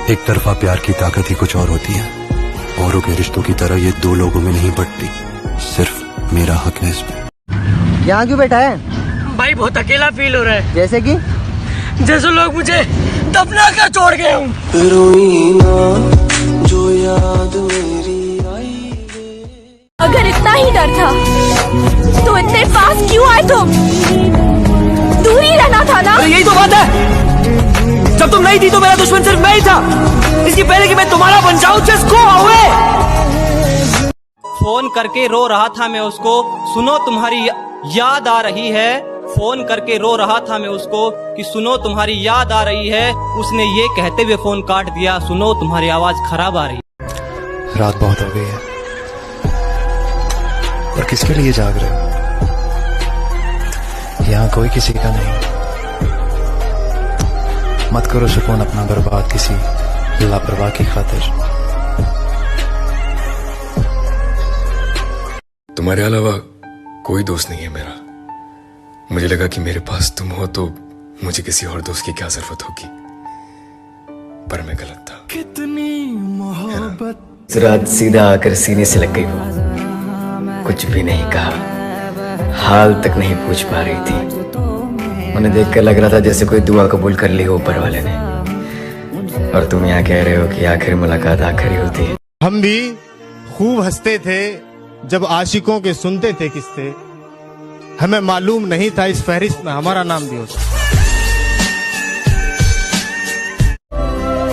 एक तरफा प्यार की ताकत ही कुछ और होती है। औरों के रिश्तों की तरह ये दो लोगों में नहीं पड़ती, सिर्फ मेरा हक है इस पे। यहाँ क्यों बैठा है भाई? बहुत अकेला फील हो रहा है, जैसे कि जैसे लोग मुझे दफना कर छोड़ गए हूँ। जो याद मेरी आई। अगर इतना ही डर था तो इतने पास क्यों आए तुम? दूर ही रहना था ना। यही तो बात है, जब तुम नहीं थी तो मेरा दुश्मन सिर्फ मैं ही था। इसकी पहले कि मैं तुम्हारा बन जाऊं, जस्ट गो अवे। फोन करके रो रहा था मैं उसको, सुनो तुम्हारी याद आ रही है। फोन करके रो रहा था मैं उसको कि सुनो तुम्हारी याद आ रही है। उसने ये कहते हुए फोन काट दिया, सुनो तुम्हारी आवाज खराब आ रही है। रात बहुत हो गई है, और किसके लिए जाग रहे हो? यहाँ कोई किसी का नहीं। मत करो सुकून अपना बर्बाद किसी लापरवाह की खातिर। तुम्हारे अलावा कोई दोस्त नहीं है मेरा। मुझे लगा कि मेरे पास तुम हो तो मुझे किसी और दोस्त की क्या जरूरत होगी, पर मैं गलत था। कितनी मोहब्बत। रात सीधा आकर सीने से लग गई वो, कुछ भी नहीं कहा, हाल तक नहीं पूछ पा रही थी। उन्हें देखकर लग रहा था जैसे कोई दुआ कबूल कर ली हो ऊपर वाले ने। और तुम यहाँ कह रहे हो कि आखिरी मुलाकात आखिरी होती है। हम भी खूब हंसते थे जब आशिकों के सुनते थे किस्से। हमें मालूम नहीं था इस फहरिस्त में हमारा नाम भी होता।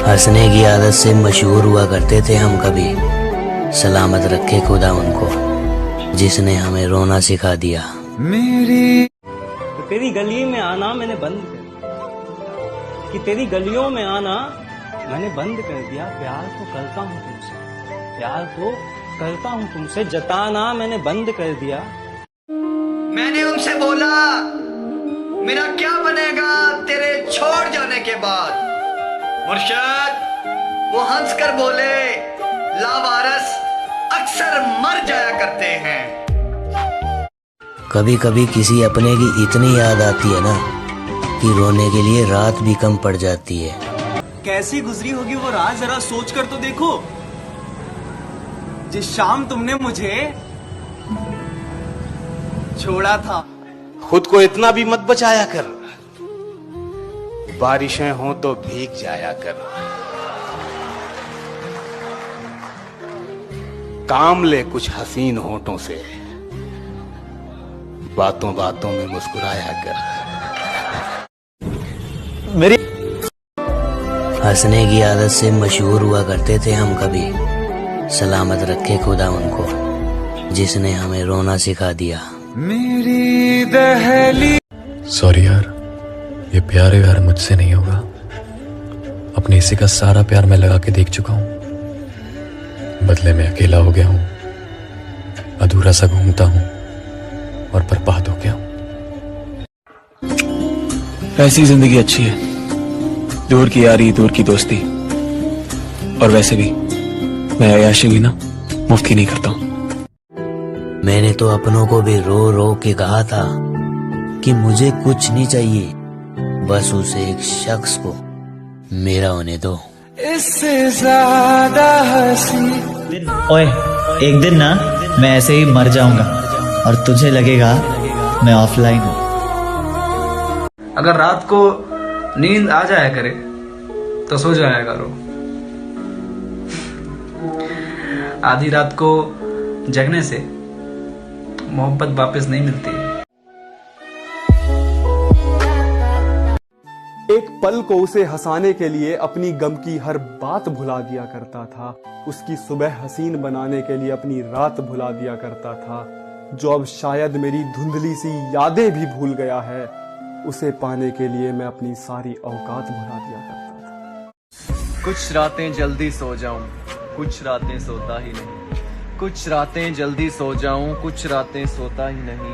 हंसने की आदत से मशहूर हुआ करते थे हम कभी। सलामत रखे खुदा उनको जिसने हमें रोना सिखा दिया। मेरी तो तेरी गली में आना मैंने बंद कर दिया, कि तेरी गलियों में आना मैंने बंद कर दिया। प्यार तो करता हूँ तुमसे, प्यार तो करता हूँ तुमसे, जताना मैंने बंद कर दिया। मैंने उनसे बोला मेरा क्या बनेगा तेरे छोड़ जाने के बाद। मुर्शद वो हंस कर बोले लावारस अक्सर मर जाया करते हैं। कभी कभी किसी अपने की इतनी याद आती है ना कि रोने के लिए रात भी कम पड़ जाती है। कैसी गुजरी होगी वो रात, जरा सोच कर तो देखो। जिस शाम तुमने मुझे छोड़ा था। खुद को इतना भी मत बचाया कर, बारिशें हो तो भीग जाया कर। काम ले कुछ हसीन होठों से, बातों बातों में मुस्कुराया कर। मेरी हंसने की आदत से मशहूर हुआ करते थे हम कभी। सलामत रखे खुदा उनको जिसने हमें रोना सिखा दिया। मेरी दहली। सॉरी यार, ये प्यार यार मुझसे नहीं होगा। अपने हिस्से का सारा प्यार मैं लगा के देख चुका हूँ, बदले में अकेला हो गया हूँ, अधूरा सा घूमता हूँ और बर्बाद हो गया हूँ। ऐसी जिंदगी अच्छी है, दूर की यारी दूर की दोस्ती। और वैसे भी मैं अयाशी भी ना मुफ्त की नहीं करता हूँ। मैंने तो अपनों को भी रो रो के कहा था कि मुझे कुछ नहीं चाहिए, बस उसे एक शख्स को मेरा होने दो। इससे ज्यादा हंसी। ओए, एक दिन ना मैं ऐसे ही मर जाऊंगा और तुझे लगेगा मैं ऑफलाइन हूँ। अगर रात को नींद आ जाया करे तो सो जाया करो। आधी रात को जगने से मोहब्बत वापस नहीं मिलती। एक पल को उसे हंसाने के लिए अपनी गम की हर बात भुला दिया करता था। उसकी सुबह हसीन बनाने के लिए अपनी रात भुला दिया करता था। जो अब शायद मेरी धुंधली सी यादें भी भूल गया है, उसे पाने के लिए मैं अपनी सारी औकात भुला दिया करता था। कुछ रातें जल्दी सो जाऊं, कुछ रातें सोता ही नहीं। कुछ रातें जल्दी सो जाऊं, कुछ रातें सोता ही नहीं।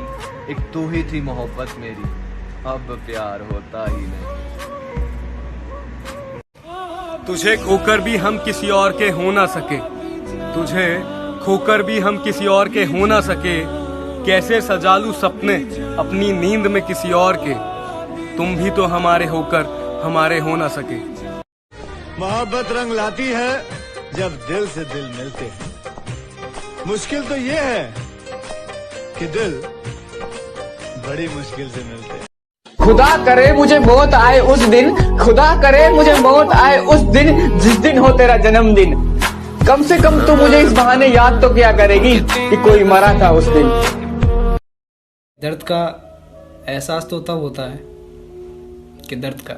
एक तू ही थी मोहब्बत मेरी, अब प्यार होता ही नहीं। तुझे खोकर भी हम किसी और के हो ना सके, तुझे खोकर भी हम किसी और के हो ना सके। कैसे सजालू सपने अपनी नींद में किसी और के, तुम भी तो हमारे होकर हमारे हो ना सके। मोहब्बत रंग लाती है जब दिल से दिल मिलते हैं। मुश्किल तो ये है कि दिल बड़ी मुश्किल से मिलते हैं। खुदा करे मुझे मौत आए उस दिन, खुदा करे मुझे मौत आए उस दिन जिस दिन हो तेरा जन्मदिन। कम से कम तू मुझे इस बहाने याद तो क्या करेगी कि कोई मरा था उस दिन। दर्द का एहसास तो तब होता है कि दर्द का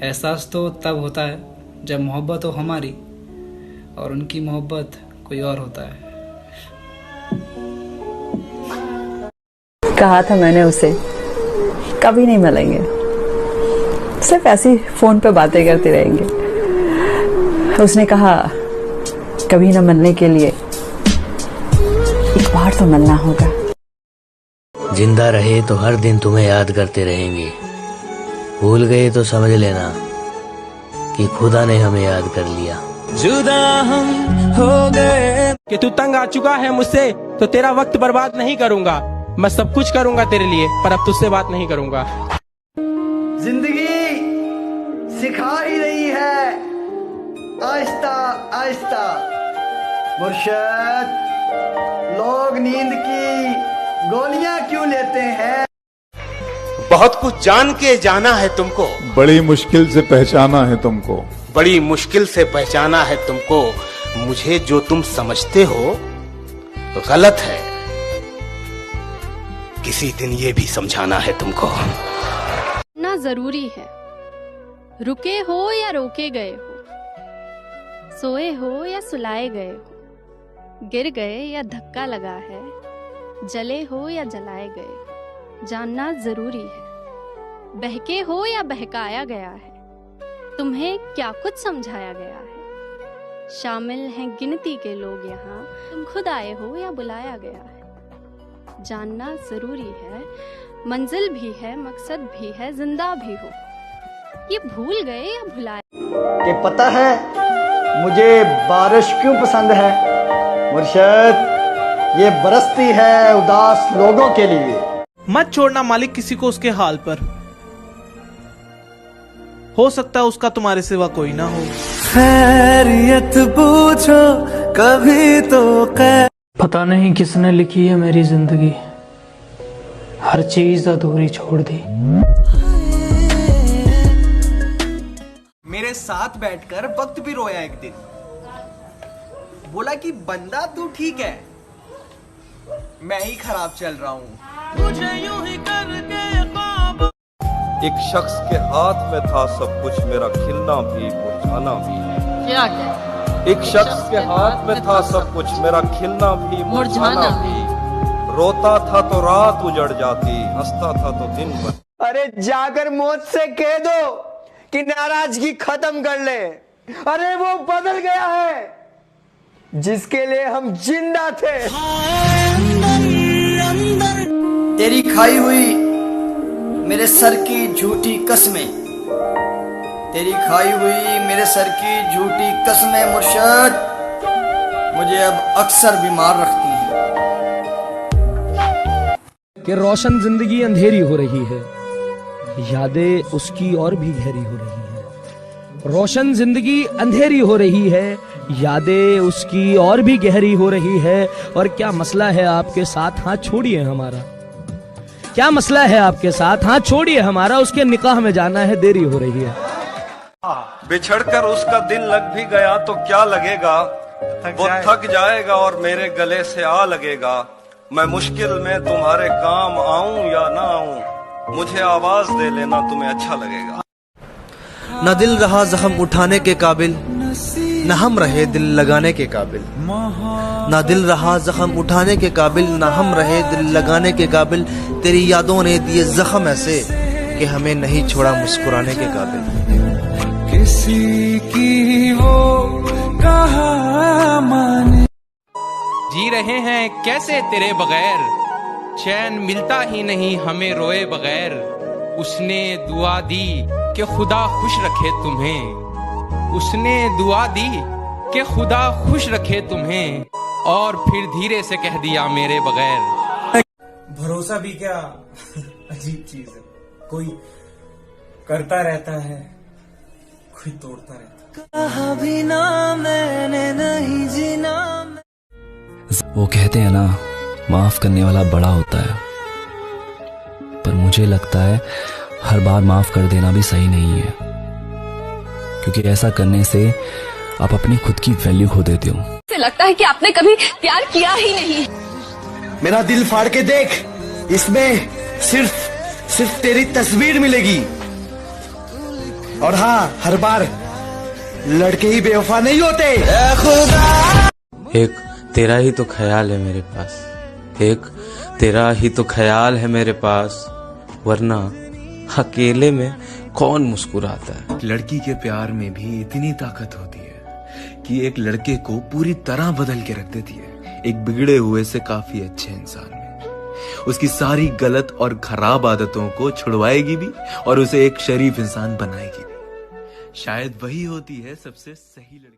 एहसास तो तब होता है जब मोहब्बत हो हमारी और उनकी मोहब्बत कोई और होता है। कहा था मैंने उसे कभी नहीं मिलेंगे, सिर्फ ऐसी फोन पे बातें करते रहेंगे। उसने कहा कभी ना मिलने के लिए एक बार तो मिलना होगा। जिंदा रहे तो हर दिन तुम्हें याद करते रहेंगे, भूल गए तो समझ लेना कि खुदा ने हमें याद कर लिया। जुदा हम हो गए कि तू तंग आ चुका है मुझसे तो तेरा वक्त बर्बाद नहीं करूंगा। मैं सब कुछ करूंगा तेरे लिए, पर अब तुझसे बात नहीं करूंगा। जिंदगी सिखा ही रही है आहिस्ता आहिस्ता। मुर्शद, लोग नींद की गोलियां क्यों लेते हैं? बहुत कुछ जान के जाना है तुमको, बड़ी मुश्किल से पहचाना है तुमको, बड़ी मुश्किल से पहचाना है तुमको। मुझे जो तुम समझते हो गलत है, किसी दिन ये भी समझाना है तुमको। ना जरूरी है, रुके हो या रोके गए हो, सोए हो या सुलाए गए हो, गिर गए या धक्का लगा है, जले हो या जलाए गए, जानना जरूरी है। बहके हो या बहकाया गया है, तुम्हें क्या कुछ समझाया गया है। शामिल हैं गिनती के लोग यहाँ, तुम खुद आए हो या बुलाया गया है। जानना जरूरी है, मंजिल भी है, मकसद भी है, जिंदा भी हो। ये भूल गए या भुलाए? कि पता है मुझे बारिश क्यों पसंद है मुर्शद? ये बरसती है उदास लोगों के लिए। मत छोड़ना मालिक किसी को उसके हाल पर, हो सकता है उसका तुम्हारे सिवा कोई ना हो। खैरियत पूछो कभी तो पता नहीं किसने लिखी है मेरी जिंदगी, हर चीज अधूरी छोड़ दी। मेरे साथ बैठकर वक्त भी रोया एक दिन, बोला कि बंदा तू ठीक है, मैं ही खराब चल रहा हूँ। मुझे यूं ही करके एक शख्स के हाथ में था सब कुछ, मेरा खिलना भी मुरझाना भी। क्या क्या? एक शख्स के हाथ में था सब कुछ, मेरा खिलना भी मुरझाना भी। रोता था तो रात उजड़ जाती, हंसता था तो दिन बन। अरे जाकर मौत से कह दो कि नाराजगी खत्म कर ले। अरे वो बदल गया है जिसके लिए हम जिंदा थे। तेरी खाई हुई मेरे सर की झूठी कसमें, तेरी खाई हुई मेरे सर की झूठी कसमें मुर्शद मुझे अब अक्सर बीमार रखती हैं। कि रोशन जिंदगी अंधेरी हो रही है, यादें उसकी और भी गहरी हो रही है। रोशन जिंदगी अंधेरी हो रही है, यादें उसकी और भी गहरी हो रही है। और क्या मसला है आपके साथ? हाथ छोड़िए हमारा, क्या मसला है आपके साथ? हाथ छोड़िए हमारा, उसके निकाह में जाना है, देरी हो रही है। बिछड़कर उसका दिल लग भी गया तो क्या लगेगा, वो थक जाएगा और मेरे गले से आ लगेगा। मैं मुश्किल में तुम्हारे काम आऊं या ना आऊं, मुझे आवाज दे लेना, तुम्हें अच्छा लगेगा। न दिल रहा जख्म उठाने के काबिल, न हम रहे दिल लगाने के काबिल। ना दिल रहा जख्म उठाने के काबिल, ना हम रहे दिल लगाने के काबिल। तेरी यादों ने दिए जख्म ऐसे कि हमें नहीं छोड़ा मुस्कुराने के काबिल। किसी की वो कहा माने, जी रहे हैं कैसे तेरे बगैर, चैन मिलता ही नहीं हमें रोए बगैर। उसने दुआ दी कि खुदा खुश रखे तुम्हें, उसने दुआ दी कि खुदा खुश रखे तुम्हें, और फिर धीरे से कह दिया मेरे बगैर। भरोसा भी क्या अजीब चीज है, कोई करता रहता है कोई तोड़ता रहता है। भी ना मैंने नहीं जीना। वो कहते हैं ना, माफ करने वाला बड़ा होता है, पर मुझे लगता है हर बार माफ कर देना भी सही नहीं है, क्योंकि ऐसा करने से आप अपनी खुद की वैल्यू खो देते हो। लगता है कि आपने कभी प्यार किया ही नहीं। मेरा दिल फाड़ के देख, इसमें सिर्फ तेरी तस्वीर मिलेगी। और हाँ, हर बार लड़के ही बेवफा नहीं होते। एक तेरा ही तो ख्याल है मेरे पास, एक तेरा ही तो ख्याल है मेरे पास, वरना अकेले में कौन मुस्कुराता है। लड़की के प्यार में भी इतनी ताकत होती है कि एक लड़के को पूरी तरह बदल के रख देती है, एक बिगड़े हुए से काफी अच्छे इंसान में। उसकी सारी गलत और खराब आदतों को छुड़वाएगी भी और उसे एक शरीफ इंसान बनाएगी भी। शायद वही होती है सबसे सही लड़की।